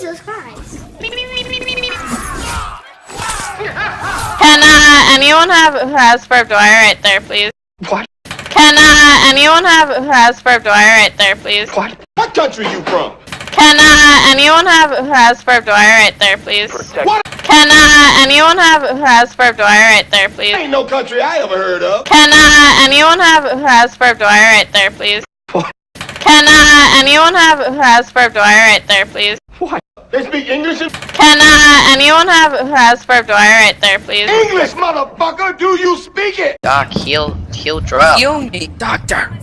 Jesus Christ. Can anyone who has barbed wire right there, please? What? Can anyone who has barbed wire right there, please? What? What country you from? Can anyone who has barbed wire right there, please? What? Can anyone who has barbed wire right there, please? Ain't no country I ever heard of. Can anyone who has barbed wire right there, please? What? Can anyone who has barbed wire right there, please? What? They speak English? Can anyone who has barbed wire right there, please? English, motherfucker! Do you speak it? Doc, heal drop. Heal me, doctor.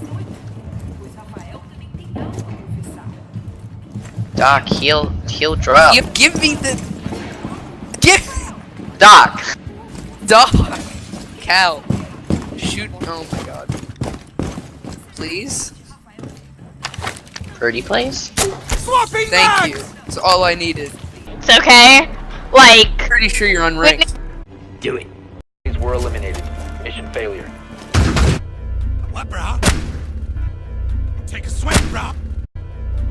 Doc, heal drop. You give me the... Give... Doc! Doc! Cow. Shoot... Oh my god. Please? Pretty place? Thank you. That's all I needed. It's okay. Like... Pretty sure you're unranked. Do it. These were eliminated. Mission failure. What, bro? Take a swing, bro.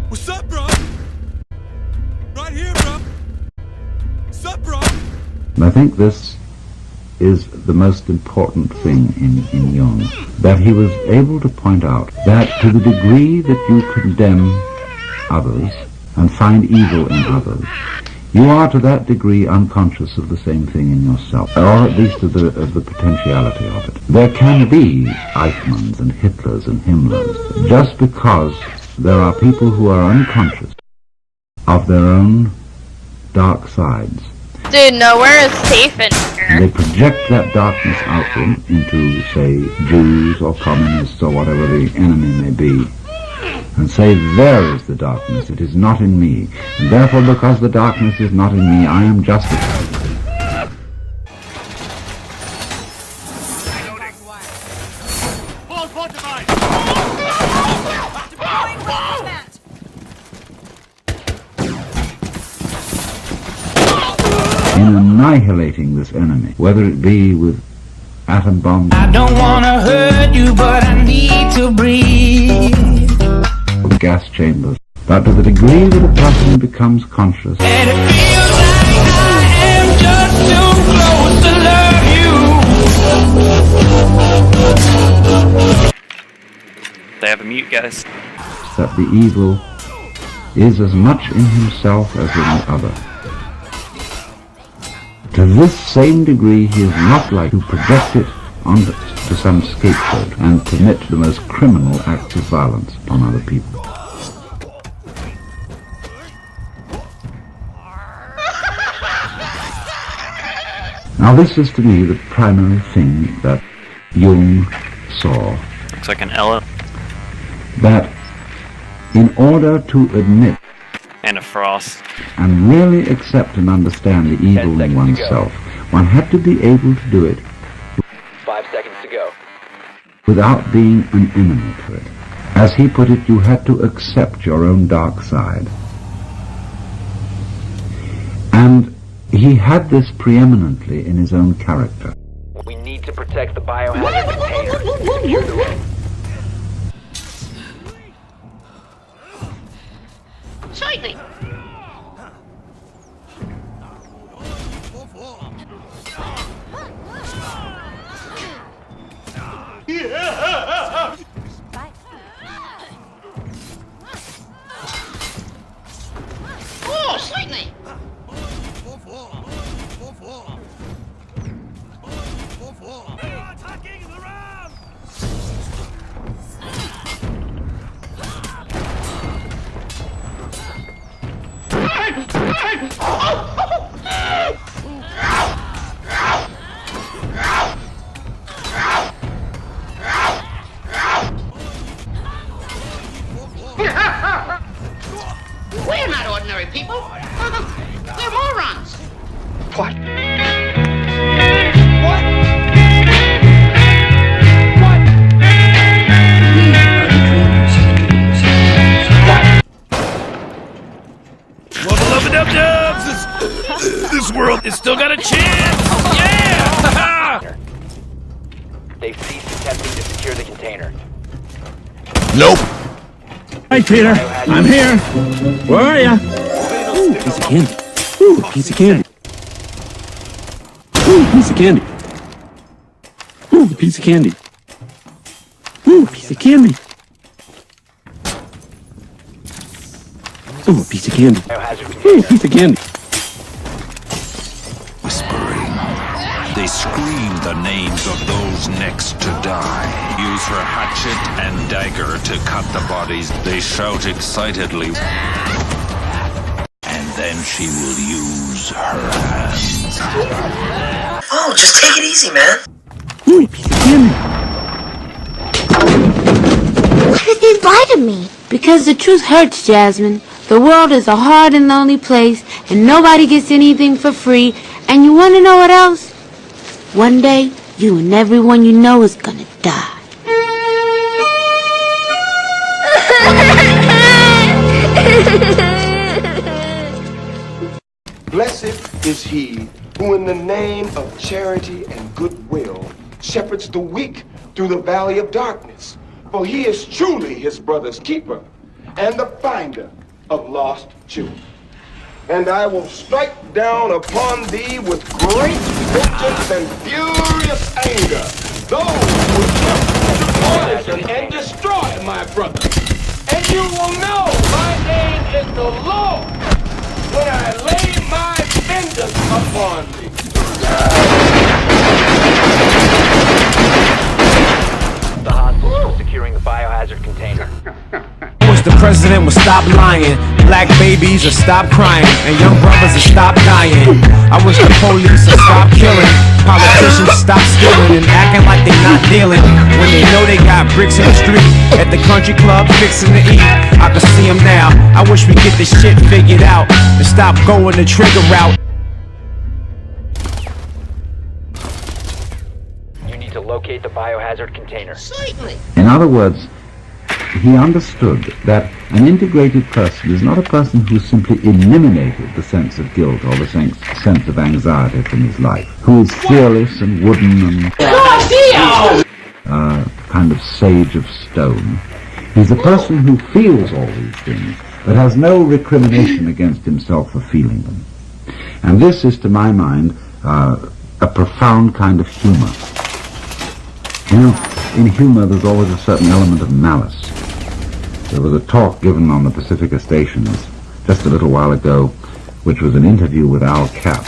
What's up, bro? Right here, bro. What's up, bro? I think this is the most important thing in Jung, that he was able to point out that to the degree that you condemn others and find evil in others, you are to that degree unconscious of the same thing in yourself, or at least of the potentiality of it. There can be Eichmanns and Hitlers and Himmlers just because there are people who are unconscious of their own dark sides. Dude, nowhere is safe in here. They project that darkness outward into, say, Jews or communists or whatever the enemy may be, and say, there is the darkness, it is not in me, and therefore because the darkness is not in me, I am justified. In annihilating this enemy, whether it be with atom bombs, I don't wanna hurt you, but I need to breathe, or gas chambers, but to the degree that a person becomes conscious, and it feels like I am just too close to love you. They have a mute, guys. that the evil is as much in himself as in the other. To this same degree he is not like to project it onto some scapegoat and commit the most criminal acts of violence upon other people. Now this is to me the primary thing that Jung saw. Looks like an Ella. That in order to admit And a Frost. and really accept and understand the evil in oneself, one had to be able to do it 5 seconds to go. without being an enemy to it. As he put it, you had to accept your own dark side. And he had this preeminently in his own character. We need to protect the biohazard container. Secure the room. Certainly. Oh, certainly. We're not ordinary people. They're morons. What? Well, beloved dub-dubs, this world has still got a chance! Yeah! They've ceased attempting to secure the container. Nope. Hi, Peter. I'm here. Where are ya? Ooh, piece of candy. Ooh, piece of candy. Ooh, piece of candy. Ooh, piece of candy. Ooh, piece of candy. Ooh, piece of candy. Ooh, piece of candy. Whispering. They scream the names of those next to die. Use her hatchet and dagger to cut the bodies. They shout excitedly. And then she will use her hands. Oh, just take it easy, man. Ooh, piece of candy. Why did they lie to me? Because the truth hurts, Jasmine. The world is a hard and lonely place, and nobody gets anything for free. And you want to know what else? One day, you and everyone you know is gonna die. Blessed is he who in the name of charity and goodwill shepherds the weak through the valley of darkness. For he is truly his brother's keeper and the finder of lost children. And I will strike down upon thee with great vengeance and furious anger those who attempt to poison and destroy my brother. And you will know my name is the Lord when I lay my vengeance upon thee. The hostiles are securing the biohazard container. Wish the president would stop lying, black babies would stop crying, and young brothers would stop dying. I wish the police would stop killing, politicians stop stealing and acting like they not dealing when they know they got bricks in the street at the country club fixing to eat. I can see them now. I wish we get this shit figured out and stop going the trigger route. You need to locate the biohazard container. In other words, he understood that an integrated person is not a person who simply eliminated the sense of guilt or the sense of anxiety from his life, who is fearless and wooden and kind of sage of stone. He's a person who feels all these things, but has no recrimination against himself for feeling them. And this is, to my mind, a profound kind of humor. You know, in humor there's always a certain element of malice. There was a talk given on the Pacifica stations just a little while ago, which was an interview with Al Cap.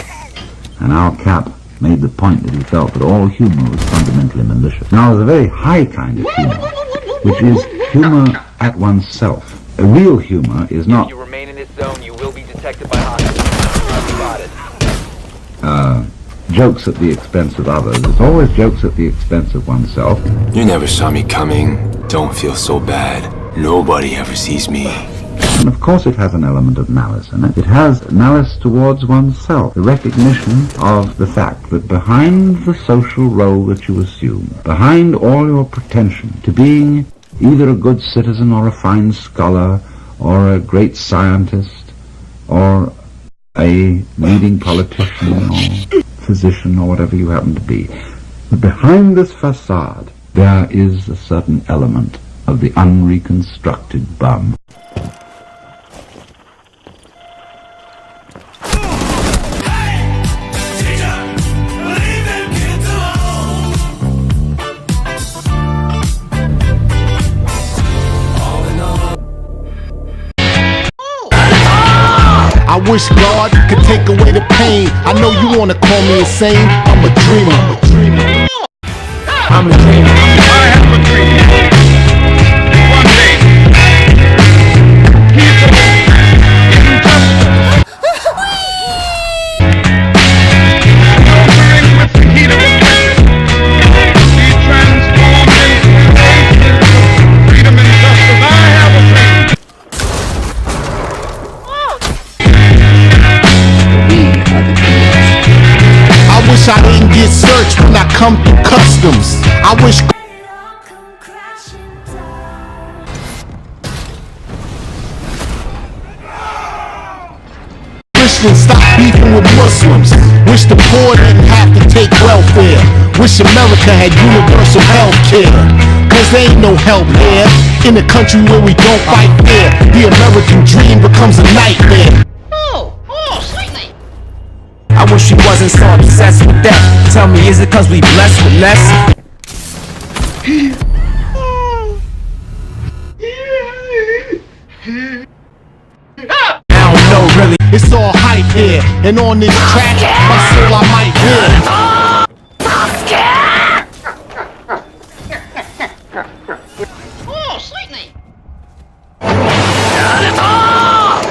And Al Cap made the point that he felt that all humor was fundamentally malicious. Now, there's a very high kind of humor, which is humor at oneself. A real humor is not... If you remain in this zone, you will be detected by hostiles. Spotted. Jokes at the expense of others. It's always jokes at the expense of oneself. You never saw me coming. Don't feel so bad. Nobody ever sees me. And of course it has an element of malice in it. It has malice towards oneself. The recognition of the fact that behind the social role that you assume, behind all your pretension to being either a good citizen or a fine scholar or a great scientist or a leading politician or physician or whatever you happen to be, but behind this facade there is a certain element of the unreconstructed bum. I wish God could take away the pain. I know you wanna call me insane. I'm a dreamer. I'm a dreamer. I have a dream. One day, people, injustice, quivering with the heat of oppression, be transformed into oasis of freedom and justice. I have a dream. I wish I didn't get searched when I come through customs. I wish Christians stop beefing with Muslims. Wish the poor didn't have to take welfare. Wish America had universal health care. Cause there ain't no help here in a country where we don't fight fair. The American dream becomes a nightmare. Oh, so obsessed with that. Tell me, is it cause we blessed with less? I don't know really. It's all hype here, and on this track, my soul I might hear. Oh, sweetly.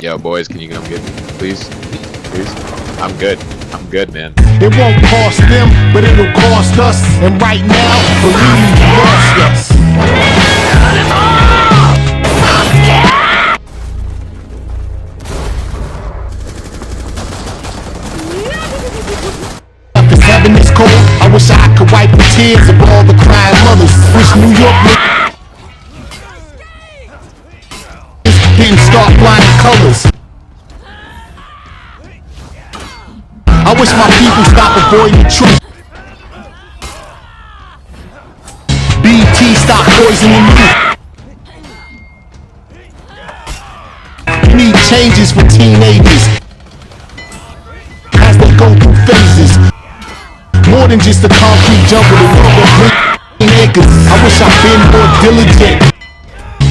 Yo, boys, can you come get me, please? Please? I'm good, man. It won't cost them, but it'll cost us. And right now, believe me, you lost us. Cause heaven is cold. I wish I could wipe the tears of all the crying mothers. Wish New York didn't start flying colors. I wish my people stop avoiding the truth. BT stop poisoning you. We need changes for teenagers as they go through phases. More than just a concrete jungle, the world of green acres. I wish I'd been more diligent.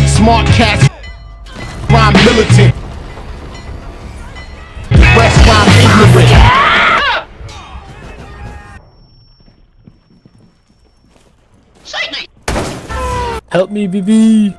Smart cats, rhyme militant. The rest rhyme ignorant. Help me, BB.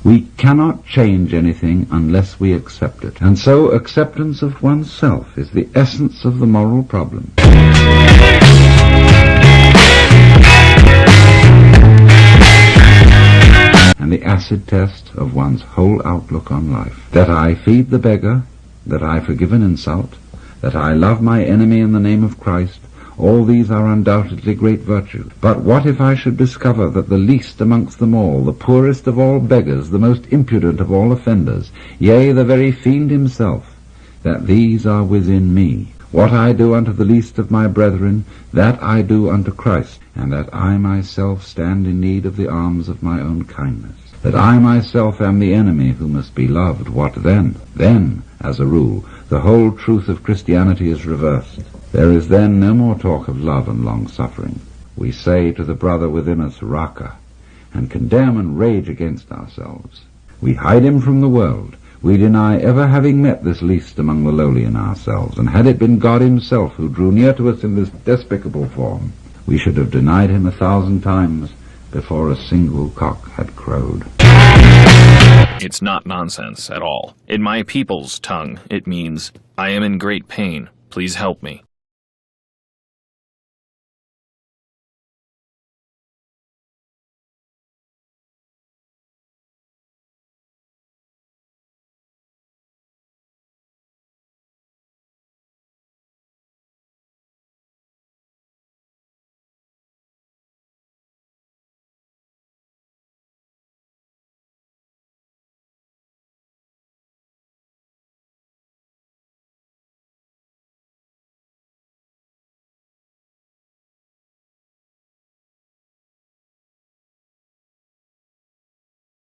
We cannot change anything unless we accept it. And so acceptance of oneself is the essence of the moral problem. And the acid test of one's whole outlook on life. That I feed the beggar, that I forgive an insult, that I love my enemy in the name of Christ, all these are undoubtedly great virtues. But what if I should discover that the least amongst them all, the poorest of all beggars, the most impudent of all offenders, yea, the very fiend himself, that these are within me? What I do unto the least of my brethren, that I do unto Christ, and that I myself stand in need of the alms of my own kindness. That I myself am the enemy who must be loved, what then? Then, as a rule, the whole truth of Christianity is reversed. There is then no more talk of love and long-suffering. We say to the brother within us, Raka, and condemn and rage against ourselves. We hide him from the world. We deny ever having met this least among the lowly in ourselves, and had it been God himself who drew near to us in this despicable form, we should have denied him 1,000 times before a single cock had crowed. It's not nonsense at all. In my people's tongue, it means, I am in great pain. Please help me.